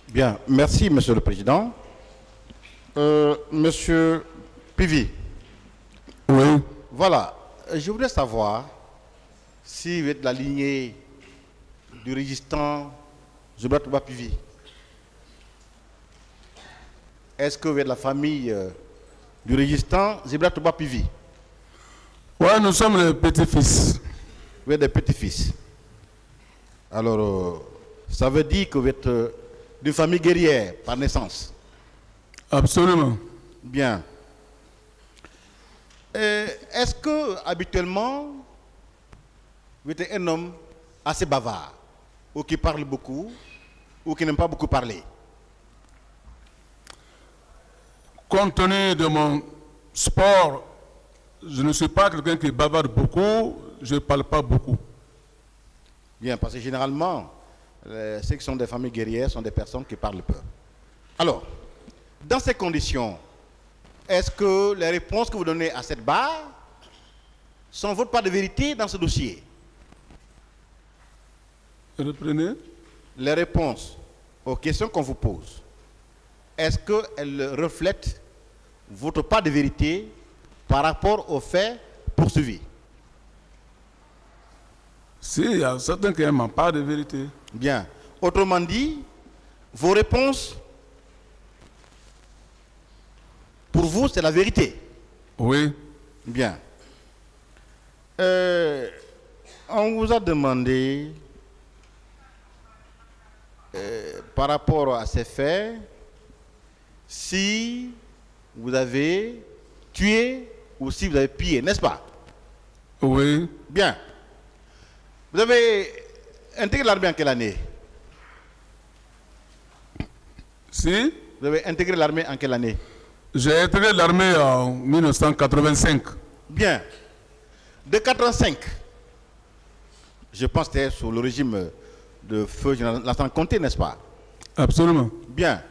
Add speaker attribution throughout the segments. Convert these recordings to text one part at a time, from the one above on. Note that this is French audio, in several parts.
Speaker 1: Bien, merci Monsieur le Président. Monsieur Pivi.
Speaker 2: Oui.
Speaker 1: Voilà, je voudrais savoir si vous êtes de la lignée du résistant Zobrat Touba Pivi. Est-ce que vous êtes de la famille du résistant Zobrat Touba Pivi?
Speaker 2: Oui, nous sommes les petits-fils.
Speaker 1: Vous êtes des petits-fils. Alors, ça veut dire que vous êtes d'une famille guerrière par naissance?
Speaker 2: Absolument.
Speaker 1: Bien. Est-ce que, habituellement, vous êtes un homme assez bavard, ou qui parle beaucoup, ou qui n'aime pas beaucoup parler?
Speaker 2: Compte tenu de mon sport, je ne suis pas quelqu'un qui bavarde beaucoup, je ne parle pas beaucoup.
Speaker 1: Bien, parce que généralement, ceux qui sont des familles guerrières sont des personnes qui parlent peu. Alors, dans ces conditions, est-ce que les réponses que vous donnez à cette barre sont votre part de vérité dans ce dossier?
Speaker 2: Reprenez.
Speaker 1: Les réponses aux questions qu'on vous pose, est-ce qu'elles reflètent votre part de vérité par rapport aux faits poursuivis?
Speaker 2: Si, il y a certains qui n'ont pas de vérité.
Speaker 1: Bien. Autrement dit, vos réponses, pour vous, c'est la vérité?
Speaker 2: Oui.
Speaker 1: Bien. On vous a demandé, par rapport à ces faits, si vous avez tué ou si vous avez pillé, n'est-ce pas?
Speaker 2: Oui.
Speaker 1: Bien. Vous avez intégré l'armée en quelle année?
Speaker 2: Si.
Speaker 1: Vous avez intégré l'armée en quelle année?
Speaker 2: J'ai intégré l'armée en 1985.
Speaker 1: Bien. De 85, je pense que c'était sous le régime de feu Lassana Conté, n'est-ce pas?
Speaker 2: Absolument.
Speaker 1: Bien.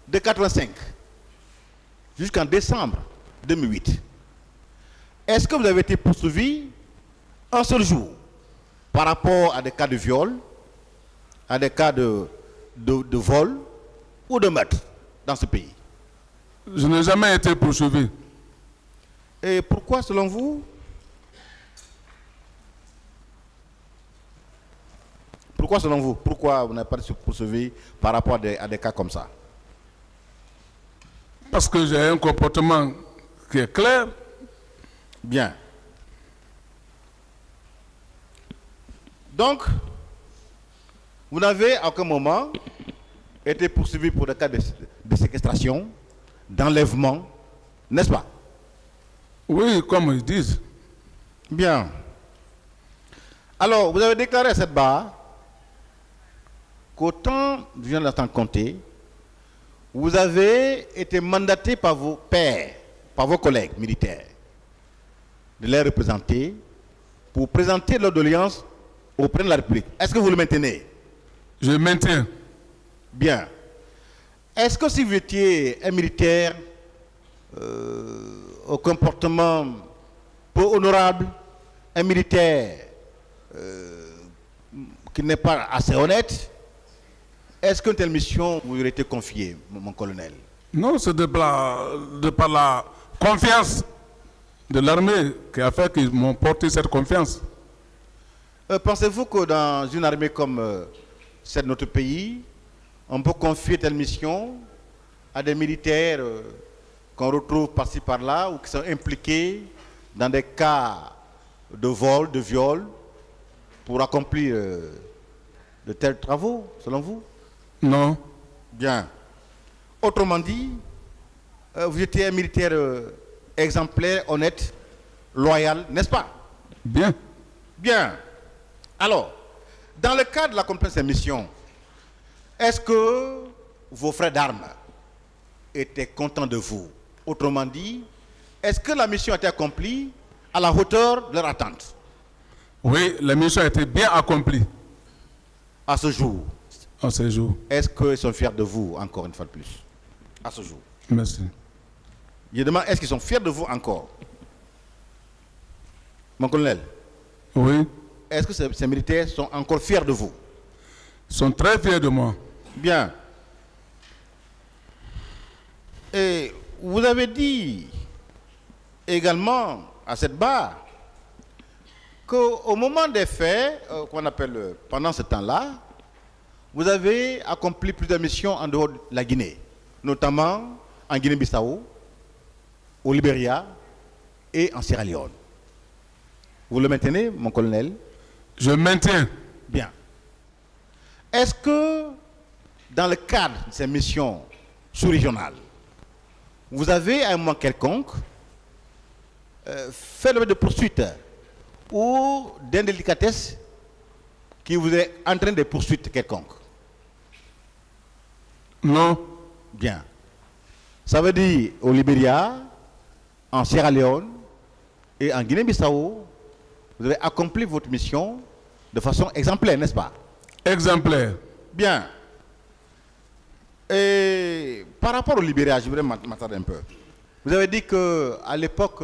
Speaker 1: De 85 jusqu'en décembre 2008, est-ce que vous avez été poursuivi un seul jour par rapport à des cas de viol, à des cas de vol ou de meurtre dans ce pays?
Speaker 2: Je n'ai jamais été poursuivi.
Speaker 1: Et pourquoi, selon vous? Pourquoi, selon vous? Pourquoi vous n'avez pas été poursuivi par rapport à des cas comme ça?
Speaker 2: Parce que j'ai un comportement qui est clair.
Speaker 1: Bien. Donc, vous n'avez à aucun moment été poursuivi pour des cas de séquestration, d'enlèvement, n'est-ce pas?
Speaker 2: Oui, comme ils disent.
Speaker 1: Bien. Alors, vous avez déclaré à cette barre qu'au temps du général Lassana Conté, vous avez été mandaté par vos pairs, par vos collègues militaires, de les représenter pour présenter leur doléance auprès de la République. Est-ce que vous le maintenez?
Speaker 2: Je maintiens.
Speaker 1: Bien. Est-ce que si vous étiez un militaire au comportement peu honorable, un militaire qui n'est pas assez honnête, est-ce qu'une telle mission vous aurait été confiée, mon colonel?
Speaker 2: Non, c'est de par la confiance de l'armée qui a fait qu'ils m'ont porté cette confiance.
Speaker 1: Pensez-vous que dans une armée comme celle de notre pays, on peut confier telle mission à des militaires qu'on retrouve par-ci par-là ou qui sont impliqués dans des cas de vol, de viol, pour accomplir de tels travaux, selon vous?
Speaker 2: Non.
Speaker 1: Bien. Autrement dit, vous étiez un militaire exemplaire, honnête, loyal, n'est-ce pas?
Speaker 2: Bien.
Speaker 1: Bien. Alors, dans le cadre de l'accomplissement de cette mission, est-ce que vos frères d'armes étaient contents de vous? Autrement dit, est-ce que la mission a été accomplie à la hauteur de leur attente?
Speaker 2: Oui, la mission a été bien accomplie.
Speaker 1: À ce jour?
Speaker 2: À ce jour.
Speaker 1: Est-ce qu'ils sont fiers de vous, encore une fois de plus? À ce jour.
Speaker 2: Merci.
Speaker 1: Je demande, est-ce qu'ils sont fiers de vous encore? Mon colonel?
Speaker 2: Oui.
Speaker 1: Est-ce que ces militaires sont encore fiers de vous?
Speaker 2: Ils sont très fiers de moi.
Speaker 1: Bien. Et vous avez dit également à cette barre qu'au moment des faits, qu'on appelle pendant ce temps-là, vous avez accompli plusieurs missions en dehors de la Guinée, notamment en Guinée-Bissau, au Libéria et en Sierra Leone. Vous le maintenez, mon colonel?
Speaker 2: Je maintiens.
Speaker 1: Bien. Est-ce que, dans le cadre de ces missions sous-régionales, vous avez à un moment quelconque fait l'objet de poursuites ou d'indélicatesse qui vous est en train de poursuites quelconque?
Speaker 2: Non.
Speaker 1: Bien. Ça veut dire au Libéria, en Sierra Leone et en Guinée-Bissau, vous avez accompli votre mission de façon exemplaire, n'est-ce pas?
Speaker 2: Exemplaire.
Speaker 1: Bien. Et par rapport au Libéria, je voudrais m'attarder un peu. Vous avez dit qu'à l'époque,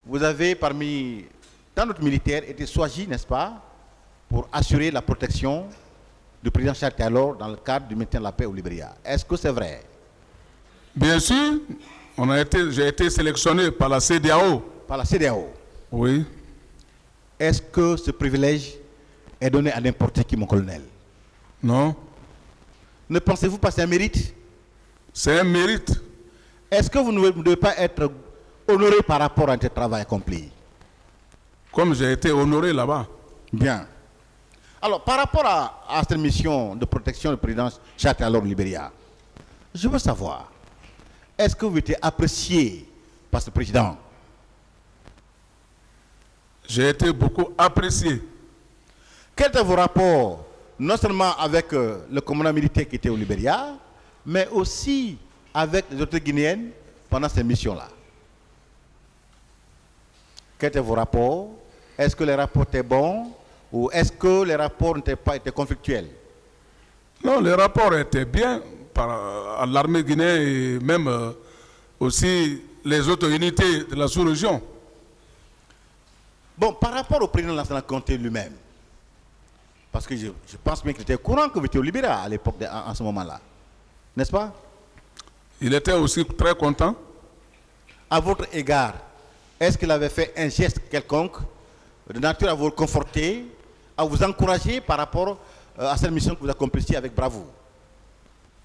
Speaker 1: vous avez parmi tant d'autres militaires été choisi, n'est-ce pas, pour assurer la protection du président Charles Taylor dans le cadre du maintien de la paix au Libéria. Est-ce que c'est vrai?
Speaker 2: Bien sûr, j'ai été sélectionné par la CEDEAO.
Speaker 1: Par la CEDEAO?
Speaker 2: Oui.
Speaker 1: Est-ce que ce privilège est donné à n'importe qui, mon colonel?
Speaker 2: Non.
Speaker 1: Ne pensez-vous pas que c'est un mérite?
Speaker 2: C'est un mérite.
Speaker 1: Est-ce que vous ne devez pas être honoré par rapport à ce travail accompli?
Speaker 2: Comme j'ai été honoré là-bas.
Speaker 1: Bien. Alors, par rapport à cette mission de protection du président Charles Taylor au Libéria, je veux savoir, est-ce que vous étiez apprécié par ce président?
Speaker 2: J'ai été beaucoup apprécié.
Speaker 1: Quels étaient vos rapports, non seulement avec le commandant militaire qui était au Libéria, mais aussi avec les autorités guinéennes pendant ces missions-là? Quels étaient vos rapports? Est-ce que les rapports étaient bons ou est-ce que les rapports n'étaient pas conflictuels?
Speaker 2: Non, les rapports étaient bien à l'armée guinéenne et même aussi les autres unités de la sous-région.
Speaker 1: Bon, par rapport au président Lansana Conté lui-même, parce que je pense bien qu'il était au courant que vous étiez au Libéria à l'époque, en ce moment-là, n'est-ce pas?
Speaker 2: Il était aussi très content.
Speaker 1: À votre égard, est-ce qu'il avait fait un geste quelconque de nature à vous conforter, à vous encourager par rapport à cette mission que vous accomplissiez avec bravoure?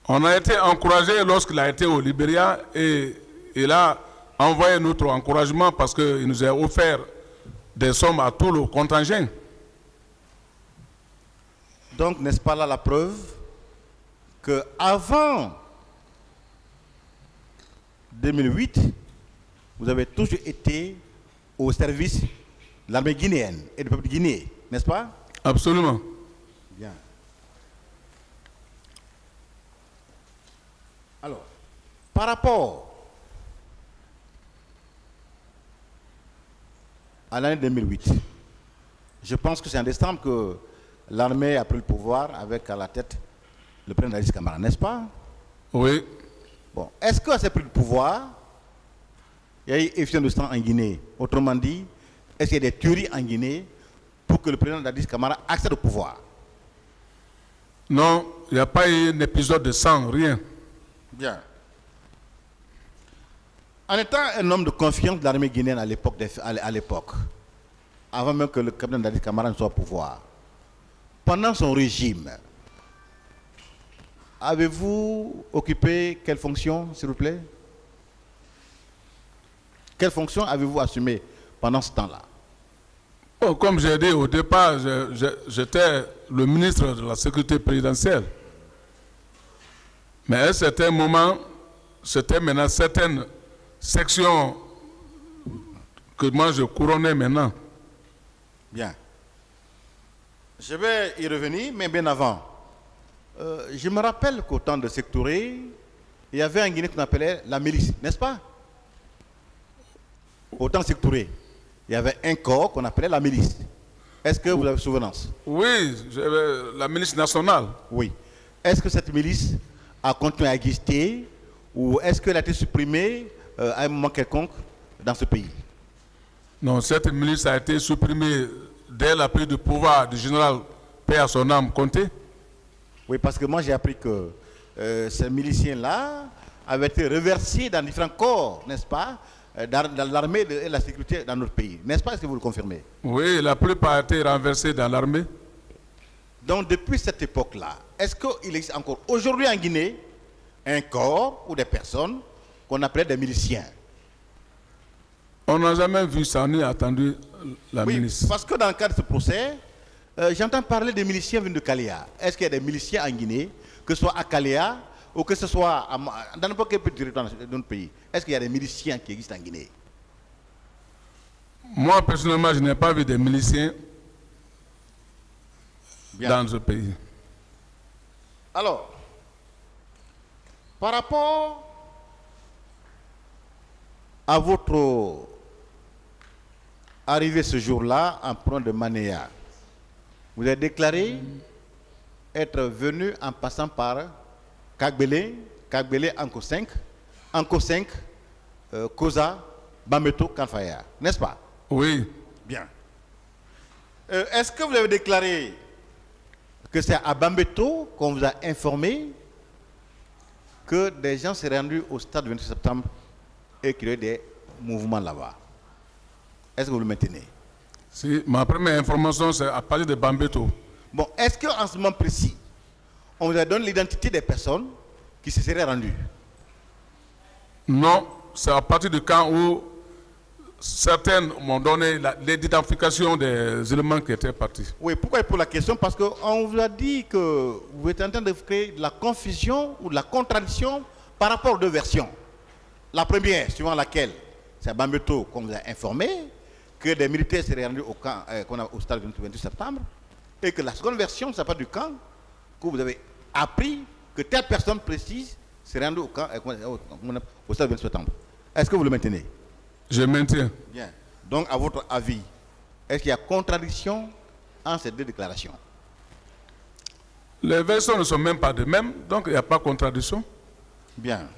Speaker 2: On a été encouragé lorsqu'il a été au Libéria et il a envoyé notre encouragement parce qu'il nous a offert des sommes à tout le contingent.
Speaker 1: Donc, n'est-ce pas là la preuve qu'avant 2008, vous avez toujours été au service de l'armée guinéenne et du peuple guinéen, n'est-ce pas?
Speaker 2: Absolument.
Speaker 1: Bien. Alors, par rapport à l'année 2008, je pense que c'est en décembre que l'armée a pris le pouvoir avec à la tête le président Dadis Camara, n'est-ce pas?
Speaker 2: Oui.
Speaker 1: Bon, est-ce qu'à ce pris le pouvoir, il y a eu effusion de sang en Guinée? Autrement dit, est-ce qu'il y a des tueries en Guinée pour que le président Dadis Camara accède au pouvoir?
Speaker 2: Non, il n'y a pas eu un épisode de sang, rien.
Speaker 1: Bien. En étant un homme de confiance de l'armée guinéenne à l'époque, avant même que le capitaine Dadis Camara ne soit au pouvoir, pendant son régime, avez-vous occupé quelle fonction, s'il vous plaît? Quelle fonction avez-vous assumé pendant ce temps-là?
Speaker 2: Bon, comme j'ai dit au départ, j'étais le ministre de la Sécurité présidentielle. Mais à un certain moment, c'était maintenant certaines sections que moi je couronnais maintenant.
Speaker 1: Bien. Je vais y revenir, mais bien avant. Je me rappelle qu'au temps de Sékou Touré, il y avait un Guinée qu'on appelait la milice, n'est-ce pas? Au temps de Sékou Touré, il y avait un corps qu'on appelait la milice. Est-ce que vous avez souvenance?
Speaker 2: Oui, la milice nationale.
Speaker 1: Oui. Est-ce que cette milice a continué à exister ou est-ce qu'elle a été supprimée à un moment quelconque dans ce pays?
Speaker 2: Non, cette milice a été supprimée dès la prise de pouvoir du général paix à son âme Conté.
Speaker 1: Oui, parce que moi j'ai appris que ces miliciens-là avaient été reversés dans différents corps, n'est-ce pas, dans l'armée et la sécurité dans notre pays. N'est-ce pas, est-ce que vous le confirmez?
Speaker 2: Oui, la plupart ont été renversés dans l'armée.
Speaker 1: Donc depuis cette époque-là, est-ce qu'il existe encore aujourd'hui en Guinée un corps ou des personnes qu'on appelait des miliciens?
Speaker 2: On n'a jamais vu ça ni entendu la milice.
Speaker 1: Parce que dans le cadre de ce procès, j'entends parler des miliciens venus de Kalea. Est-ce qu'il y a des miliciens en Guinée, que ce soit à Kalea ou que ce soit dans n'importe quel petit territoire de notre pays? Est-ce qu'il y a des miliciens qui existent en Guinée?
Speaker 2: Moi, personnellement, je n'ai pas vu des miliciens dans ce pays.
Speaker 1: Alors, par rapport à votre arrivée ce jour-là en province de Manéa, vous avez déclaré être venu en passant par Kagbele, Anko 5, Koza, Bameto, Kanfaya, n'est-ce pas?
Speaker 2: Oui.
Speaker 1: Bien. Est-ce que vous avez déclaré que c'est à Bambeto qu'on vous a informé que des gens s'est rendus au stade du 28 septembre et qu'il y a eu des mouvements là-bas? Est-ce que vous le maintenez?
Speaker 2: Si, ma première information, c'est à partir de Bambeto.
Speaker 1: Bon, est-ce qu'en ce moment précis, on vous a donné l'identité des personnes qui se seraient rendues?
Speaker 2: Non, c'est à partir du camp où certaines m'ont donné l'identification des éléments qui étaient partis.
Speaker 1: Oui, pourquoi pour la question? Parce qu'on vous a dit que vous êtes en train de créer de la confusion ou de la contradiction par rapport aux deux versions. La première, suivant laquelle, c'est à Bambeto qu'on vous a informé que des militaires seraient rendus au camp, au stade du 28 septembre, et que la seconde version, c'est pas du camp, que vous avez appris que telle personne précise s'est rendue au camp, au stade du 28 septembre. Est-ce que vous le maintenez?
Speaker 2: Je maintiens.
Speaker 1: Bien. Donc, à votre avis, est-ce qu'il y a contradiction entre ces deux déclarations?
Speaker 2: Les versions ne sont même pas de même, donc il n'y a pas de contradiction.
Speaker 1: Bien.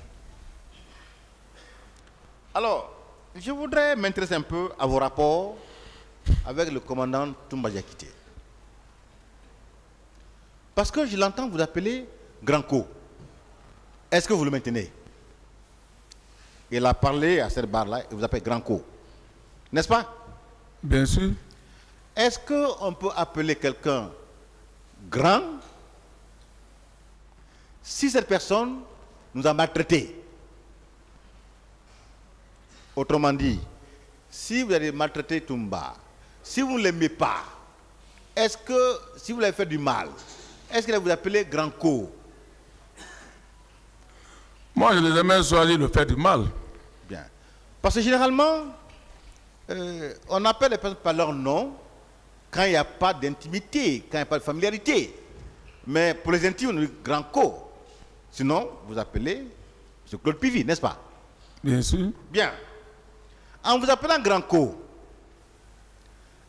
Speaker 1: Alors, je voudrais m'intéresser un peu à vos rapports avec le commandant Toumba Diakité. Parce que je l'entends vous appeler Grand-Co. Est-ce que vous le maintenez? Il a parlé à cette barre-là et vous appelle Grand-Co. N'est-ce pas?
Speaker 2: Bien sûr.
Speaker 1: Est-ce qu'on peut appeler quelqu'un grand si cette personne nous a maltraités? Autrement dit, si vous avez maltraité Toumba, si vous ne l'aimez pas, est-ce que, si vous l'avez fait du mal, est-ce qu'il va vous appeler Grand-Co?
Speaker 2: Moi, je n'ai jamais choisi de faire du mal.
Speaker 1: Bien. Parce que généralement, on appelle les personnes par leur nom quand il n'y a pas d'intimité, quand il n'y a pas de familiarité. Mais pour les intimes, on dit Grand-Co. Sinon, vous appelez M. Claude Pivy, n'est-ce pas?
Speaker 2: Bien sûr.
Speaker 1: Bien. En vous appelant Grand-Co,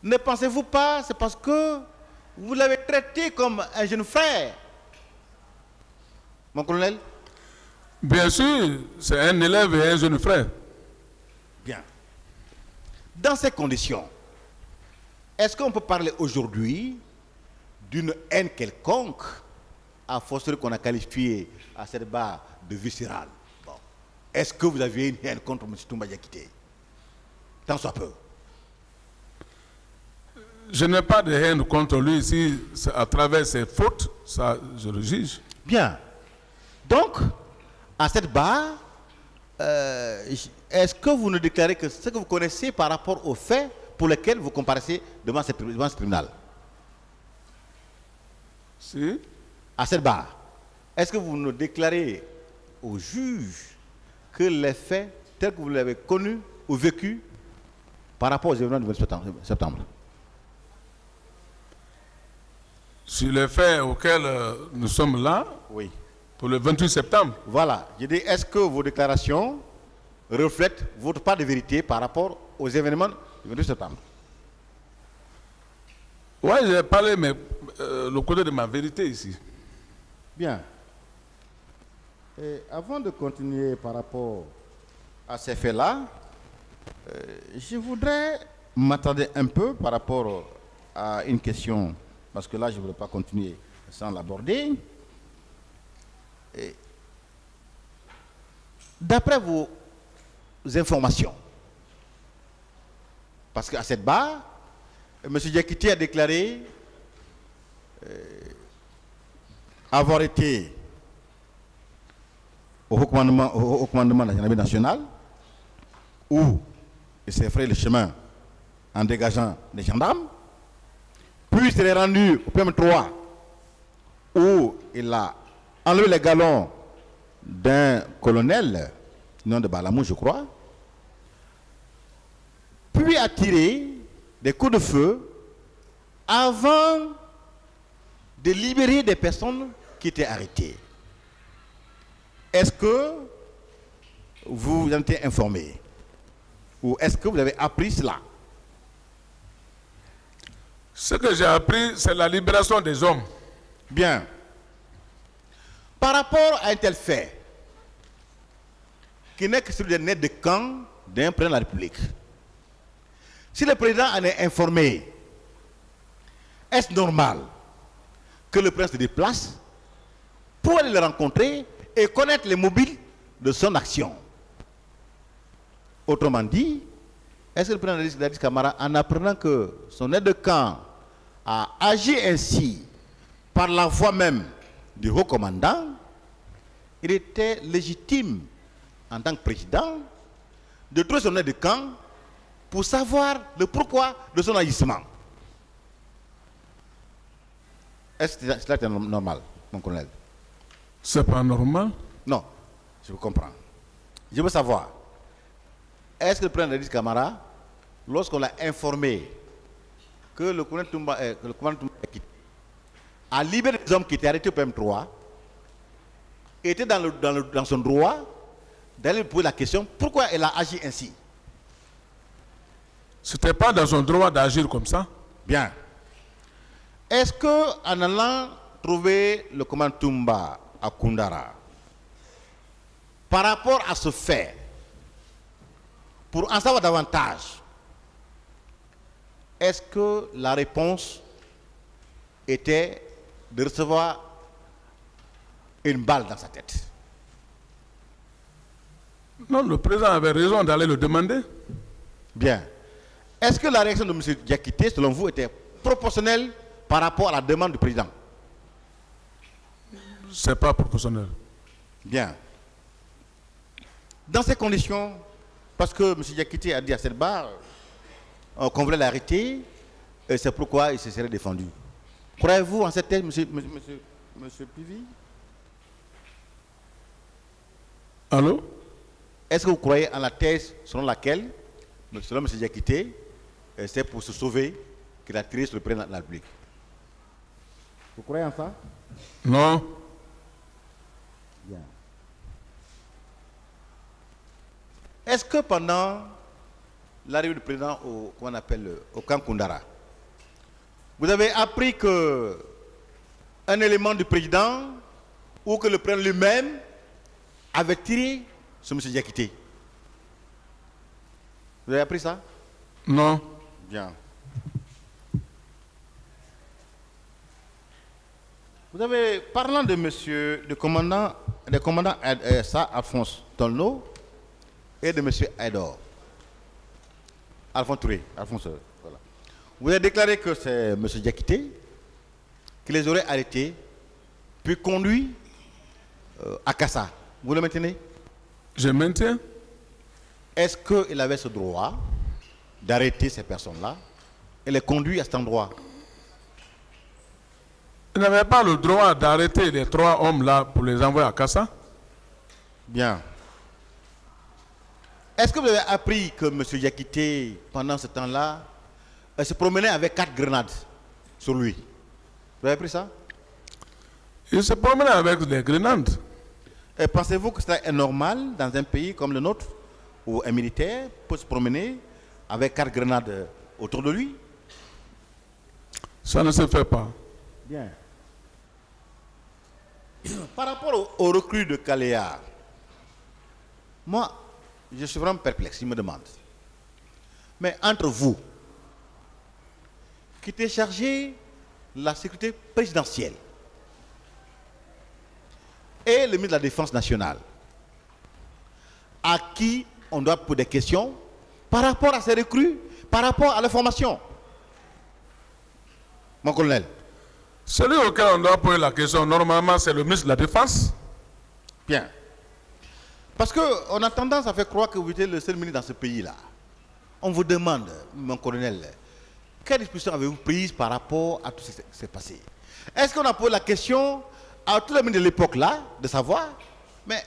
Speaker 1: ne pensez-vous pas c'est parce que vous l'avez traité comme un jeune frère, mon colonel?
Speaker 2: Bien sûr, c'est un élève et un jeune frère.
Speaker 1: Bien. Dans ces conditions, est-ce qu'on peut parler aujourd'hui d'une haine quelconque, à force qu'on a qualifié à cette barre de viscérale? Bon. Est-ce que vous aviez une haine contre M. Toumba Diakité? Tant soit peu.
Speaker 2: Je n'ai pas de haine contre lui. Si à travers ses fautes, ça, je le juge.
Speaker 1: Bien. Donc, à cette barre, est-ce que vous nous déclarez que ce que vous connaissez par rapport aux faits pour lesquels vous comparaissez devant ce tribunal?
Speaker 2: Si.
Speaker 1: À cette barre, est-ce que vous nous déclarez au juge que les faits tels que vous l'avez connus ou vécus par rapport aux événements du 28 septembre?
Speaker 2: Sur les faits auxquels nous sommes là,
Speaker 1: Oui.
Speaker 2: pour le 28 septembre.
Speaker 1: Voilà. Je dis, est-ce que vos déclarations reflètent votre part de vérité par rapport aux événements du 28 septembre?
Speaker 2: Oui, j'ai parlé, mais le côté de ma vérité ici.
Speaker 1: Bien. Et avant de continuer par rapport à ces faits-là, je voudrais m'attarder un peu par rapport à une question, parce que là, je ne voudrais pas continuer sans l'aborder. d'après vos informations, parce qu'à cette barre, M. Diakité a déclaré avoir été au commandement de la gendarmerie nationale, où il s'est frayé le chemin en dégageant des gendarmes, puis il s'est rendu au PM3, où il a enlevé les galons d'un colonel, nom de Balamou, je crois, puis a tiré des coups de feu avant de libérer des personnes qui étaient arrêtées. Est-ce que vous en êtes informé? Ou est-ce que vous avez appris cela?
Speaker 2: Ce que j'ai appris, c'est la libération des hommes.
Speaker 1: Bien. Par rapport à un tel fait, qui n'est que sur le net de camp d'un président de la République, si le président en est informé, est-ce normal que le président se déplace pour aller le rencontrer et connaître les mobiles de son action? Autrement dit, est-ce que le président Dadis Camara, en apprenant que son aide de camp a agi ainsi par la voix même du haut commandant, il était légitime en tant que président de trouver son aide de camp pour savoir le pourquoi de son agissement? Est-ce que cela est normal, mon colonel?
Speaker 2: C'est pas normal?
Speaker 1: Non, je vous comprends. Je veux savoir, est-ce que le président Dadis Camara, lorsqu'on l'a informé que le commandant Toumba a libéré des hommes qui étaient arrêtés au PM3, était dans son droit d'aller poser la question pourquoi elle a agi ainsi?
Speaker 2: Ce n'était pas dans son droit d'agir comme ça.
Speaker 1: Bien. Est-ce qu'en allant trouver le commandant Toumba à Koundara, par rapport à ce fait, pour en savoir davantage, est-ce que la réponse était de recevoir une balle dans sa tête?
Speaker 2: Non, le président avait raison d'aller le demander.
Speaker 1: Bien. Est-ce que la réaction de M. Diakité, selon vous, était proportionnelle par rapport à la demande du président?
Speaker 2: Ce n'est pas proportionnel.
Speaker 1: Bien. Dans ces conditions, parce que M. Diakité a dit à cette barre qu'on voulait l'arrêter, et c'est pourquoi il se serait défendu. Croyez-vous en cette thèse, M. Pivi?
Speaker 2: Allô?
Speaker 1: Est-ce que vous croyez en la thèse selon laquelle, selon M. Diakité, c'est pour se sauver qu'il a tiré sur le président de la République? Vous croyez en ça?
Speaker 2: Non.
Speaker 1: Bien. Est-ce que pendant l'arrivée du président au camp Koundara, vous avez appris que un élément du président ou que le président lui-même avait tiré sur M. Diakité? Vous avez appris ça?
Speaker 2: Non.
Speaker 1: Bien. Vous avez, parlant de des commandants Alphonse Tolno et de M. Aydor, Alphonse Touré, voilà. Vous avez déclaré que c'est M. Diakité qui les aurait arrêtés, puis conduits à Kassa. Vous le maintenez?
Speaker 2: Je maintiens.
Speaker 1: Est-ce qu'il avait ce droit d'arrêter ces personnes-là et les conduire à cet endroit?
Speaker 2: Il n'avait pas le droit d'arrêter les 3 hommes-là pour les envoyer à Kassa?
Speaker 1: Bien. Est-ce que vous avez appris que M. Diakité, pendant ce temps-là, se promenait avec 4 grenades sur lui? Vous avez appris ça?
Speaker 2: Il se promenait avec des grenades.
Speaker 1: Et pensez-vous que cela est normal dans un pays comme le nôtre, où un militaire peut se promener avec 4 grenades autour de lui?
Speaker 2: Ça ne se fait pas.
Speaker 1: Bien. Par rapport au recrue de Kaléa, moi, je suis vraiment perplexe, il me demande. Mais entre vous, qui était chargé de la sécurité présidentielle, et le ministre de la Défense nationale, à qui on doit poser des questions par rapport à ces recrues, par rapport à leur formation. Mon colonel.
Speaker 2: Celui auquel on doit poser la question, normalement, c'est le ministre de la Défense.
Speaker 1: Bien. Parce qu'on a tendance à faire croire que vous êtes le seul ministre dans ce pays-là. On vous demande, mon colonel, quelle disposition avez-vous prise par rapport à tout ce qui s'est passé? Est-ce qu'on a posé la question à tous les ministres de l'époque-là, de savoir, mais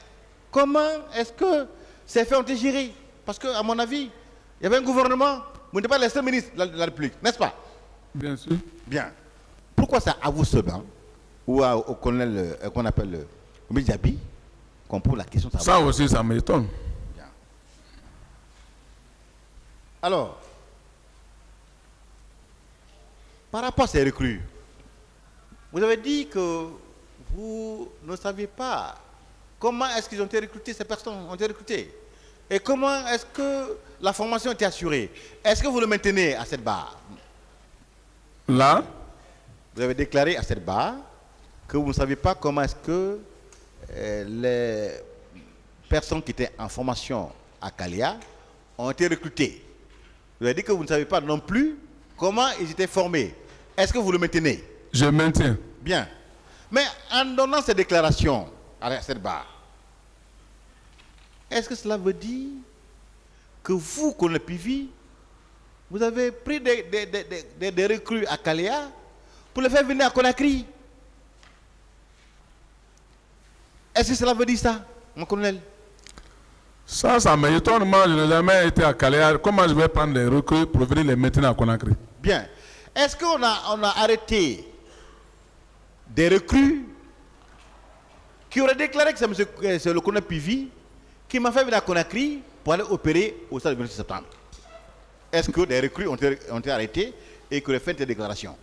Speaker 1: comment est-ce que ces faits ont été gérés? Parce qu'à mon avis, il y avait un gouvernement, vous n'êtes pas le seul ministre de la République, n'est-ce pas?
Speaker 2: Bien sûr.
Speaker 1: Bien. Pourquoi c'est à vous seulement, ou au colonel qu'on appelle le Diaby, qu'on pose la question de savoir?
Speaker 2: Ça aussi, ça m'étonne.
Speaker 1: Bien. Alors, par rapport à ces recrues, vous avez dit que vous ne saviez pas comment est-ce qu'ils ont été recrutés, ces personnes ont été recrutées. Et comment est-ce que la formation a été assurée? Est-ce que vous le maintenez à cette barre?
Speaker 2: Là,
Speaker 1: vous avez déclaré à cette barre que vous ne saviez pas comment est-ce que les personnes qui étaient en formation à Kalia ont été recrutées. Vous avez dit que vous ne savez pas non plus comment ils étaient formés. Est-ce que vous le maintenez?
Speaker 2: je maintiens.
Speaker 1: Bien. Mais en donnant ces déclarations à cette barre, est-ce que cela veut dire que vous, colonel Pivi, vous avez pris des recrues à Kalia pour les faire venir à Conakry? Est-ce que cela veut dire ça, mon colonel?
Speaker 2: Ça m'étonne. Moi, je n'ai jamais été à Calais. Comment je vais prendre les recrues pour venir les maintenir à Conakry?
Speaker 1: Bien. Est-ce qu'on a arrêté des recrues qui auraient déclaré que c'est le colonel Pivi qui m'a fait venir à Conakry pour aller opérer au stade du 26 septembre? Est-ce que des recrues ont été arrêtés et qui auraient fait des déclarations?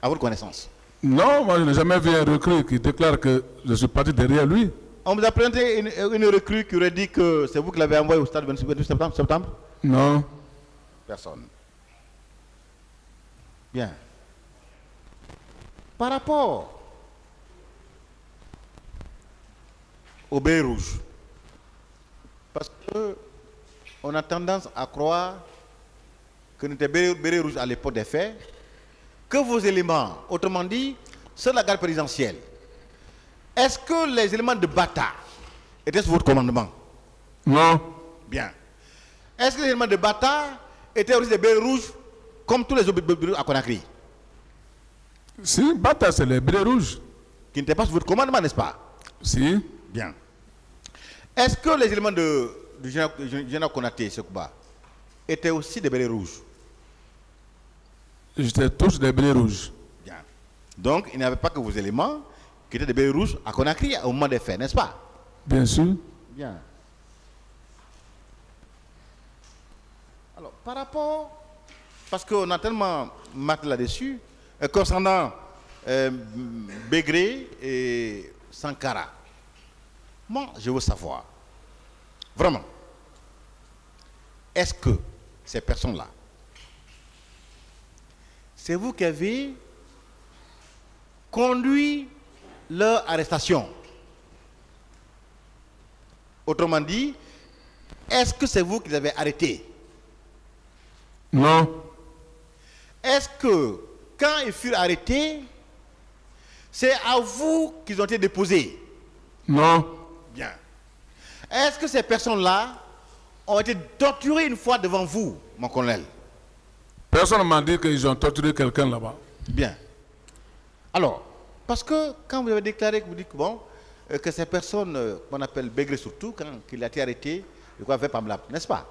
Speaker 1: À votre connaissance?
Speaker 2: Non, moi je n'ai jamais vu un recrue qui déclare que je suis parti derrière lui.
Speaker 1: On vous a présenté une recrue qui aurait dit que c'est vous qui l'avez envoyé au stade du 28 septembre?
Speaker 2: Non.
Speaker 1: Personne. Bien. Par rapport au béret rouge, parce qu'on a tendance à croire que nous étions béret rouge à l'époque des faits, que vos éléments, autrement dit, c'est la garde présidentielle. Est-ce que les éléments de Bata étaient sous votre commandement?
Speaker 2: Non.
Speaker 1: Bien. Est-ce que les éléments de Bata étaient aussi des bérets rouges comme tous les autres bérets rouges à Conakry?
Speaker 2: Si, Bata, c'est les bérets rouges.
Speaker 1: Qui n'étaient pas sous votre commandement, n'est-ce pas?
Speaker 2: Si.
Speaker 1: Bien. Est-ce que les éléments du général Konaté, Sekouba, étaient aussi des bérets rouges?
Speaker 2: J'étais tous des bérets rouges.
Speaker 1: Bien. Donc, il n'y avait pas que vos éléments qui étaient des bérets rouges à Conakry au moment des faits, n'est-ce pas?
Speaker 2: Bien sûr.
Speaker 1: Bien. Alors, par rapport, parce qu'on a tellement marqué là-dessus, concernant Begré et Sankara, moi, je veux savoir, vraiment, est-ce que ces personnes-là, c'est vous qui avez conduit leur arrestation? Autrement dit, est-ce que c'est vous qui les avez arrêtés?
Speaker 2: Non.
Speaker 1: Est-ce que quand ils furent arrêtés, c'est à vous qu'ils ont été déposés?
Speaker 2: Non.
Speaker 1: Bien. Est-ce que ces personnes-là ont été torturées une fois devant vous, mon colonel?
Speaker 2: Personne ne m'a dit qu'ils ont torturé quelqu'un là-bas.
Speaker 1: Bien. Alors, parce que quand vous avez déclaré que vous dites que, bon, que ces personnes qu'on appelle Begré surtout, quand il a été arrêté, de quoi fait par là, n'est-ce pas?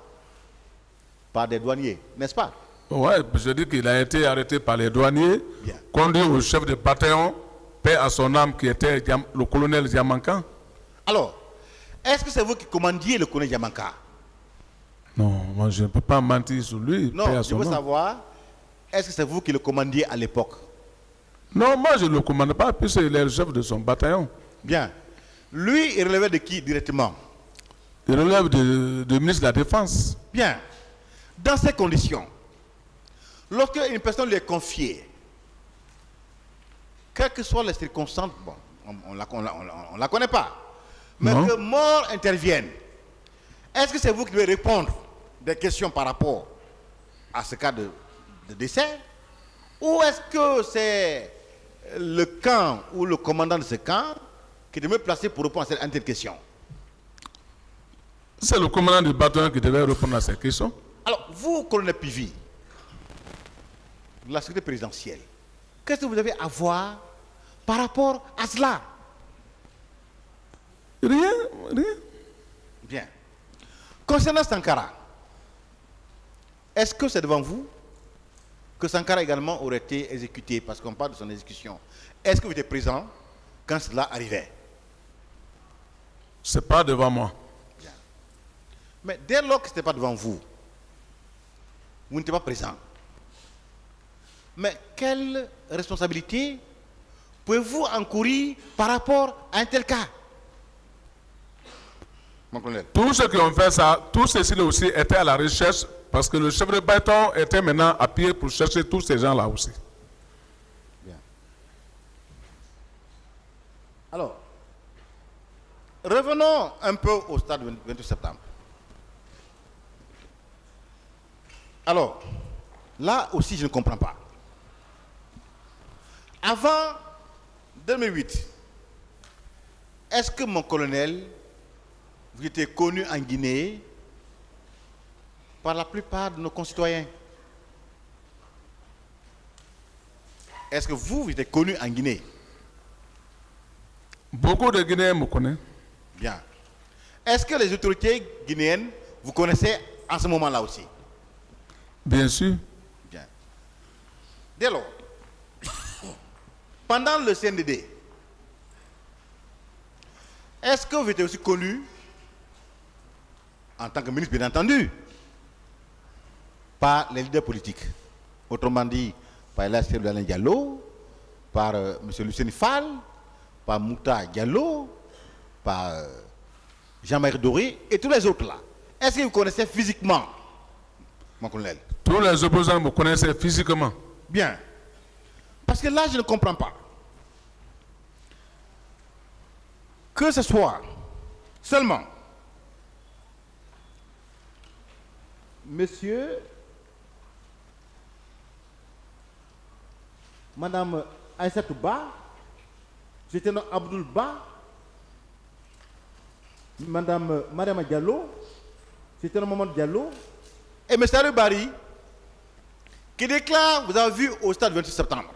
Speaker 1: Par des douaniers, n'est-ce pas?
Speaker 2: Oui, je dis qu'il a été arrêté par les douaniers,
Speaker 1: Bien.
Speaker 2: conduit au chef de bataillon, paix à son âme, qui était le colonel Diamanka.
Speaker 1: Alors, est-ce que c'est vous qui commandiez le colonel Diamanka?
Speaker 2: Non, moi je ne peux pas mentir sur lui.
Speaker 1: Non,
Speaker 2: paix à
Speaker 1: je
Speaker 2: son
Speaker 1: veux
Speaker 2: âme.
Speaker 1: savoir, est-ce que c'est vous qui le commandiez à l'époque?
Speaker 2: Non, moi je ne le commande pas, puisqu'il est le chef de son bataillon.
Speaker 1: Bien. Lui, il relevait de qui directement?
Speaker 2: Il relève du ministre de la Défense.
Speaker 1: Bien. Dans ces conditions, lorsque une personne lui est confiée, quelles que soient les circonstances, bon, on ne la connaît pas, mais
Speaker 2: Non.
Speaker 1: que mort intervienne, Est-ce que c'est vous qui devez répondre des questions par rapport à ce cas de décès? Ou est-ce que c'est le camp ou le commandant de ce camp qui devait me placer pour répondre à cette question?
Speaker 2: C'est le commandant du bataillon qui devait répondre à ces questions.
Speaker 1: Alors, vous, colonel Pivi, de la sécurité présidentielle, qu'est-ce que vous avez à voir par rapport à cela?
Speaker 2: Rien.
Speaker 1: Bien. Concernant Sankara, est-ce que c'est devant vous que Sankara également aurait été exécuté, parce qu'on parle de son exécution? Est-ce que vous étiez présent quand cela arrivait?
Speaker 2: Ce n'est pas devant moi.
Speaker 1: Bien. Mais dès lors que ce n'était pas devant vous, vous n'étiez pas présent. Mais quelle responsabilité pouvez-vous encourir par rapport à un tel cas? Mon colonel.
Speaker 2: Tous ceux qui ont fait ça, tous ceux-ci aussi étaient à la recherche, parce que le chef de bataillon était maintenant à pied pour chercher tous ces gens-là aussi.
Speaker 1: Bien. Alors, revenons un peu au stade 28 septembre. Alors, là aussi, je ne comprends pas. Avant 2008, est-ce que mon colonel, vous étiez connu en Guinée par la plupart de nos concitoyens? Est-ce que vous étiez connu en Guinée?
Speaker 2: Beaucoup de Guinéens me connaissent.
Speaker 1: Bien. Est-ce que les autorités guinéennes vous connaissaient en ce moment-là aussi?
Speaker 2: Bien sûr.
Speaker 1: Bien. Dès lors, pendant le CNDD, est-ce que vous étiez aussi connu en tant que ministre, bien entendu, par les leaders politiques? Autrement dit, par Elash Alain Diallo, par M. Lucien Fall, par Mouta Diallo, par Jean-Marie Doré et tous les autres là. Est-ce que vous connaissez physiquement, mon colonel?
Speaker 2: Tous les opposants me connaissaient physiquement.
Speaker 1: Bien. Parce que là, je ne comprends pas. Que ce soit seulement Monsieur, Madame Aïssatou Ba, lieutenant Abdoul Ba, Madame Mariama Diallo, lieutenant Mamadou Diallo, et M. Arou Bari, qui déclare, vous avez vu, au stade 28 septembre.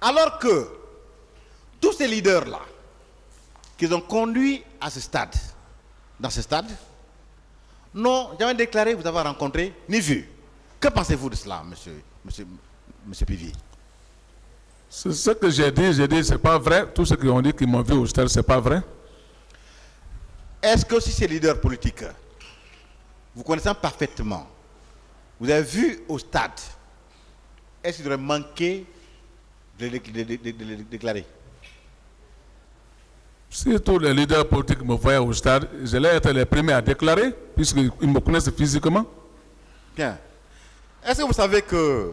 Speaker 1: Alors que tous ces leaders-là, qui ont conduit à ce stade, dans ce stade, n'ont jamais déclaré vous avoir rencontré ni vu. Que pensez-vous de cela, monsieur Pivi?
Speaker 2: C'est ce que j'ai dit, c'est pas vrai. Tous ceux qui ont dit qu'ils m'ont vu au stade, c'est pas vrai.
Speaker 1: Est-ce que si ces leaders politiques, vous connaissant parfaitement, vous avez vu au stade, est-ce qu'il aurait manqué de les déclarer?
Speaker 2: Si tous les leaders politiques me voyaient au stade, j'allais être les premiers à déclarer, puisqu'ils me connaissent physiquement.
Speaker 1: Bien. Est-ce que vous savez que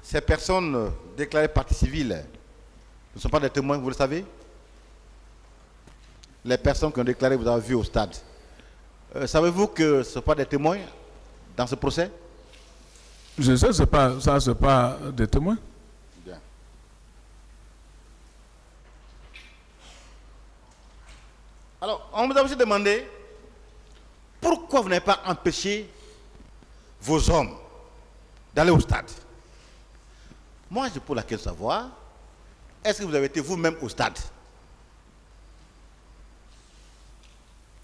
Speaker 1: ces personnes déclarées partie civile ne sont pas des témoins, vous le savez? Les personnes qui ont déclaré vous avez vu au stade, savez-vous que ce ne sont pas des témoins dans ce procès?
Speaker 2: Je sais, c'est pas des témoins.
Speaker 1: Bien. Alors, on vous a aussi demandé pourquoi vous n'avez pas empêché vos hommes d'aller au stade. Moi, je pose la question de savoir, est-ce que vous avez été vous-même au stade?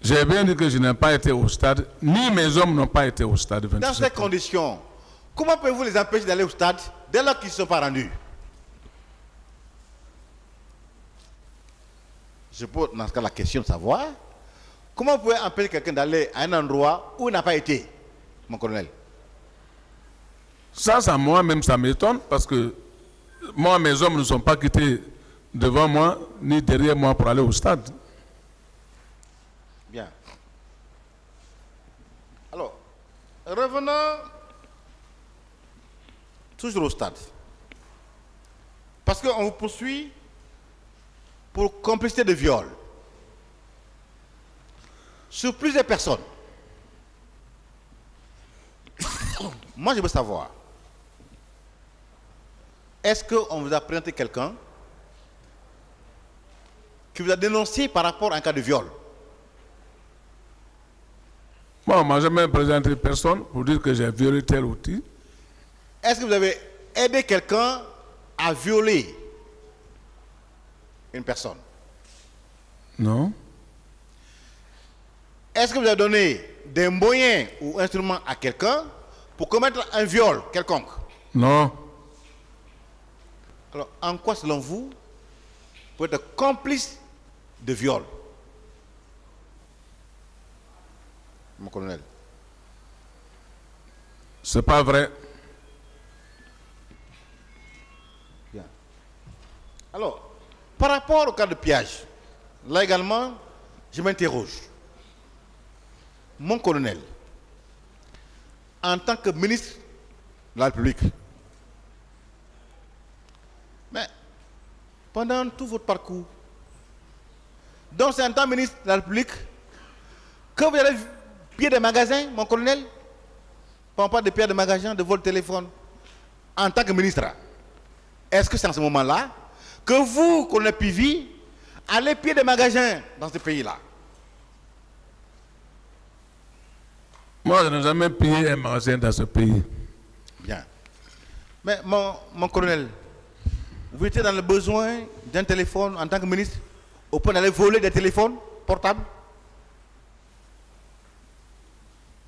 Speaker 2: J'ai bien dit que je n'ai pas été au stade, ni mes hommes n'ont pas été au stade.
Speaker 1: Dans ces conditions, comment pouvez-vous les empêcher d'aller au stade dès lors qu'ils ne sont pas rendus? Je pose dans ce cas la question de savoir, comment vous pouvez empêcher quelqu'un d'aller à un endroit où il n'a pas été, mon colonel?
Speaker 2: Ça, moi-même, ça m'étonne, parce que moi, mes hommes ne sont pas quittés devant moi, ni derrière moi pour aller au stade.
Speaker 1: Bien. Alors, revenons toujours au stade. Parce qu'on vous poursuit pour complicité de viol. sur plusieurs personnes. Moi, je veux savoir, est-ce qu'on vous a présenté quelqu'un qui vous a dénoncé par rapport à un cas de viol?
Speaker 2: Moi, on ne m'a jamais présenté personne pour dire que j'ai violé tel outil.
Speaker 1: Est-ce que vous avez aidé quelqu'un à violer une personne?
Speaker 2: Non.
Speaker 1: Est-ce que vous avez donné des moyens ou instruments à quelqu'un pour commettre un viol quelconque?
Speaker 2: Non.
Speaker 1: Alors, en quoi, selon vous, vous êtes complice de viol? Mon colonel.
Speaker 2: C'est pas vrai.
Speaker 1: Bien. Alors, par rapport au cas de pillage, là également, je m'interroge. Mon colonel, en tant que ministre de la République, mais pendant tout votre parcours, donc c'est en tant que ministre de la République que vous avez pillé des magasins, mon colonel? Pas de pillage de magasins, de vol de téléphone. En tant que ministre, est-ce que c'est en ce moment-là que vous, colonel Pivi, allez piller des magasins dans ce pays-là?
Speaker 2: Moi, je n'ai jamais pillé un magasin dans ce pays.
Speaker 1: Bien. Mais mon colonel, vous étiez dans le besoin d'un téléphone en tant que ministre au point d'aller voler des téléphones portables?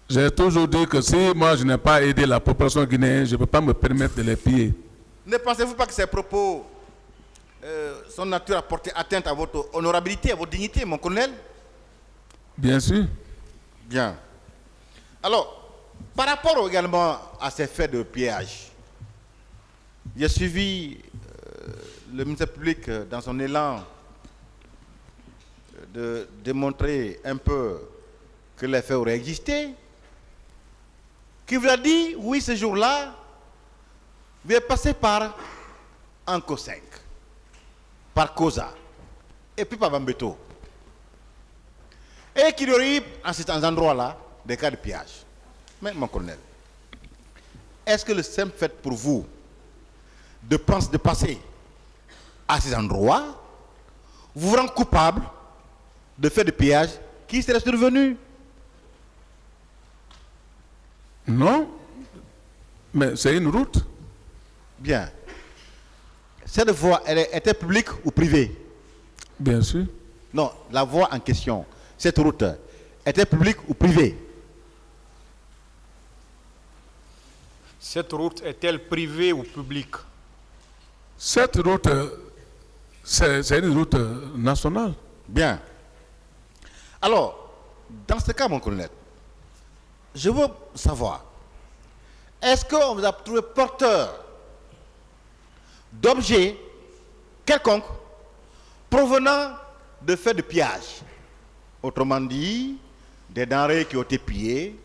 Speaker 2: J'ai toujours dit que si moi je n'ai pas aidé la population guinéenne, je ne peux pas me permettre de les piller.
Speaker 1: Ne pensez-vous pas que ces propos sont nature à porter atteinte à votre honorabilité, à votre dignité, mon colonel?
Speaker 2: Bien sûr.
Speaker 1: Bien. Alors, par rapport également à ces faits de pillage, j'ai suivi le ministère public dans son élan de démontrer un peu que les faits auraient existé, qui vous a dit, oui, ce jour-là, vous êtes passé par Anco 5, par Koza, et puis par Bambeto. Et qu'il y aurait eu, en ces endroits-là, des cas de pillage. Mais, mon colonel, est-ce que le simple fait pour vous de passer à ces endroits vous rend coupable de faits de pillage qui seraient survenus?
Speaker 2: Non, mais c'est une route.
Speaker 1: Bien. Cette voie, elle était publique ou privée?
Speaker 2: Bien sûr.
Speaker 1: Non, la voie en question, cette route, était publique ou privée?
Speaker 3: Cette route est-elle privée ou publique?
Speaker 2: Cette route, c'est une route nationale.
Speaker 1: Bien. Alors, dans ce cas, mon colonel, je veux savoir, est-ce qu'on vous a trouvé porteur d'objets quelconques provenant de faits de pillage? Autrement dit, des denrées qui ont été pillées,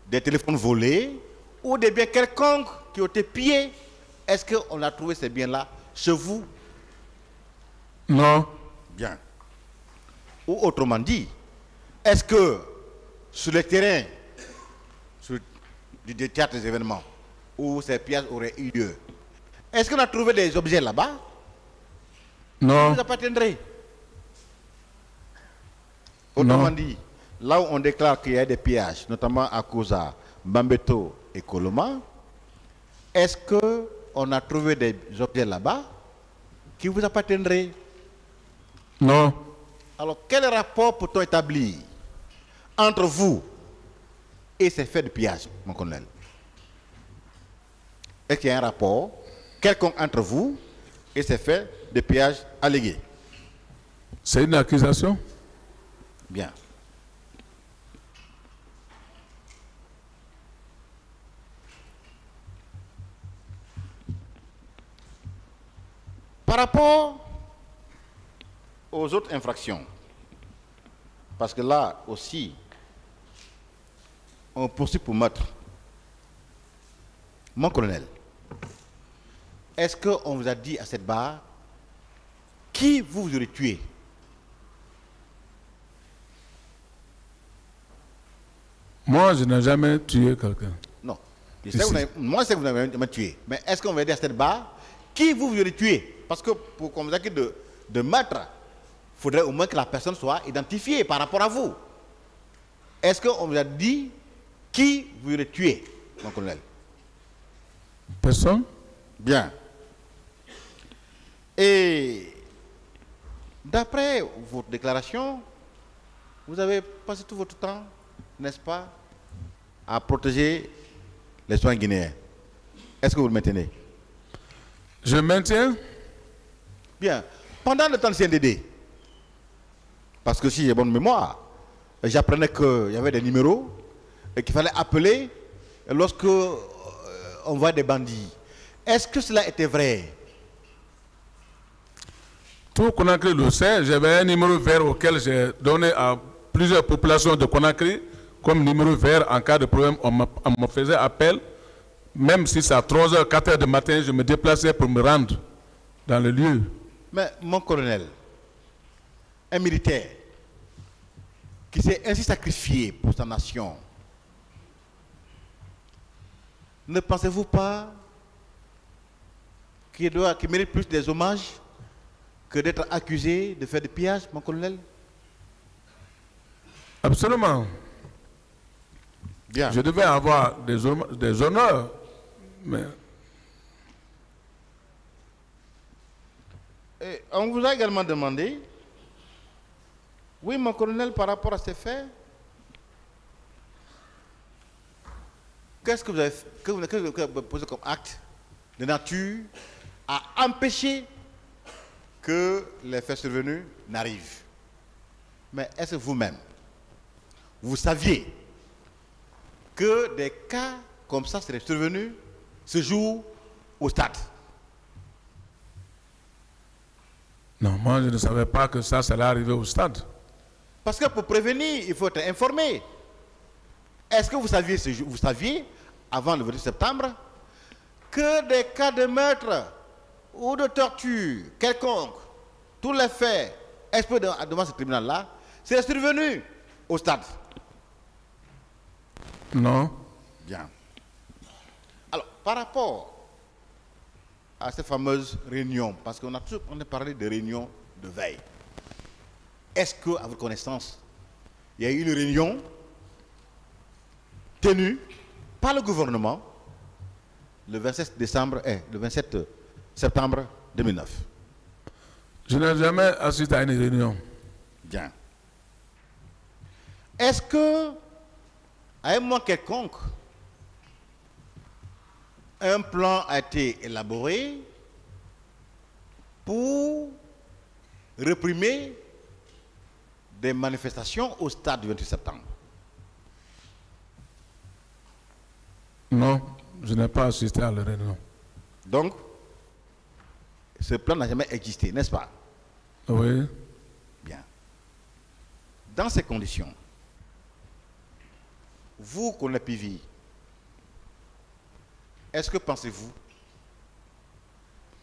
Speaker 1: des téléphones volés, ou des biens quelconques qui ont été pillés. Est-ce qu'on a trouvé ces biens-là chez vous?
Speaker 2: Non.
Speaker 1: Bien. Ou autrement dit, est-ce que sur le terrain du théâtre des événements où ces pillages auraient eu lieu, est-ce qu'on a trouvé des objets là-bas?
Speaker 2: Non.
Speaker 1: Vous appartiendrez. Autrement dit, là où on déclare qu'il y a des pillages, notamment à Koza, Bambeto et Koloma, est-ce qu'on a trouvé des objets là-bas qui vous appartiendraient?
Speaker 2: Non.
Speaker 1: Alors, quel rapport peut-on établir entre vous et ces faits de pillage, mon colonel? Est-ce qu'il y a un rapport quelconque entre vous et ces faits de pillage allégués?
Speaker 2: C'est une accusation.
Speaker 1: Bien. Par rapport aux autres infractions, parce que là aussi, on poursuit pour meurtre. Mon colonel, est-ce qu'on vous a dit à cette barre qui vous aurez tué?
Speaker 2: Moi, je n'ai jamais tué quelqu'un.
Speaker 1: Non. Moi, je sais que vous n'avez jamais tué. Mais est-ce qu'on va dire à cette barre qui vous voulez tuer? Parce que pour qu'on vous accuse de meurtre, il faudrait au moins que la personne soit identifiée par rapport à vous. Est-ce qu'on vous a dit qui vous voulez tuer, mon colonel?
Speaker 2: Personne.
Speaker 1: Bien. Et d'après votre déclaration, vous avez passé tout votre temps, n'est-ce pas, à protéger les soins guinéens. Est-ce que vous le maintenez?
Speaker 2: Je maintiens.
Speaker 1: Bien. Pendant le temps de CNDD, parce que si j'ai bonne mémoire, j'apprenais qu'il y avait des numéros et qu'il fallait appeler lorsque on voit des bandits. Est-ce que cela était vrai?
Speaker 2: Tout Conakry le sait. J'avais un numéro vert auquel j'ai donné à plusieurs populations de Conakry comme numéro vert en cas de problème. On me faisait appel. Même si c'est à 3h, 4h du matin, je me déplaçais pour me rendre dans le lieu.
Speaker 1: Mais mon colonel, un militaire qui s'est ainsi sacrifié pour sa nation, ne pensez-vous pas qu'il mérite plus des hommages que d'être accusé de faire des pillages, mon colonel?
Speaker 2: Absolument.
Speaker 1: Bien.
Speaker 2: Je devais avoir des honneurs, mais...
Speaker 1: Et on vous a également demandé, oui, mon colonel, par rapport à ces faits, qu'est-ce que vous avez posé comme acte de nature à empêcher que les faits survenus n'arrivent? Mais est-ce que vous-même, vous saviez que des cas comme ça seraient survenus ce jour au stade?
Speaker 2: Non, moi je ne savais pas que ça allait arriver au stade.
Speaker 1: Parce que pour prévenir, il faut être informé. Est-ce que vous saviez, avant le 28 septembre, que des cas de meurtre ou de torture quelconque, tous les faits exposés devant ce tribunal-là, c'est survenu au stade?
Speaker 2: Non.
Speaker 1: Bien. Alors, par rapport à ces fameuses réunions, parce qu'on a parlé de réunions de veille, est-ce que, à votre connaissance, il y a eu une réunion tenue par le gouvernement le 27 septembre 2009?
Speaker 2: Je n'ai jamais assisté à une réunion.
Speaker 1: Bien. Est-ce que, à un moment quelconque, un plan a été élaboré pour réprimer des manifestations au stade du 28 septembre?
Speaker 2: Non, je n'ai pas assisté à la réunion.
Speaker 1: Donc, ce plan n'a jamais existé, n'est-ce pas?
Speaker 2: Oui.
Speaker 1: Bien. Dans ces conditions, vous, colonel Pivi, est-ce que pensez-vous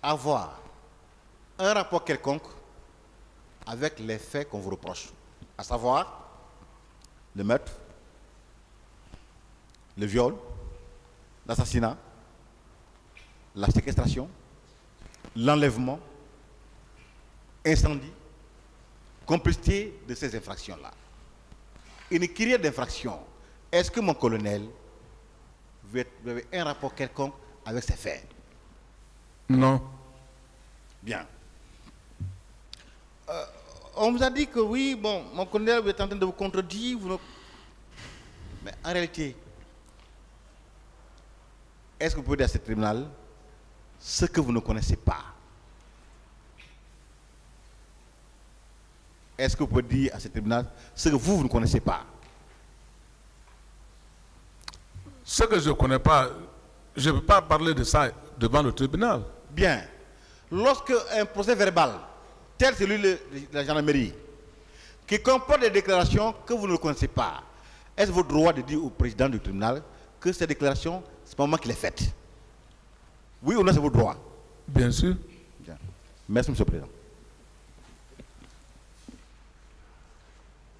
Speaker 1: avoir un rapport quelconque avec les faits qu'on vous reproche, à savoir le meurtre, le viol, l'assassinat, la séquestration, l'enlèvement, incendie, complicité de ces infractions-là? Une kyrielle d'infractions. Est-ce que, mon colonel, vous avez un rapport quelconque avec ces faits?
Speaker 2: Non.
Speaker 1: Bien. On vous a dit que oui, bon, mon colonel, vous êtes en train de vous contredire. Mais en réalité, est-ce que vous pouvez dire à ce tribunal ce que vous ne connaissez pas? Est-ce que vous pouvez dire à ce tribunal ce que vous ne connaissez pas?
Speaker 2: Ce que je ne connais pas, je ne peux pas parler de ça devant le tribunal.
Speaker 1: Bien. Lorsque un procès verbal, tel celui de la gendarmerie, qui comporte des déclarations que vous ne connaissez pas, est-ce votre droit de dire au président du tribunal que ces déclarations, c'est pas moi qui les faites? Oui ou non, c'est votre droit?
Speaker 2: Bien sûr.
Speaker 1: Bien. Merci, M. le Président.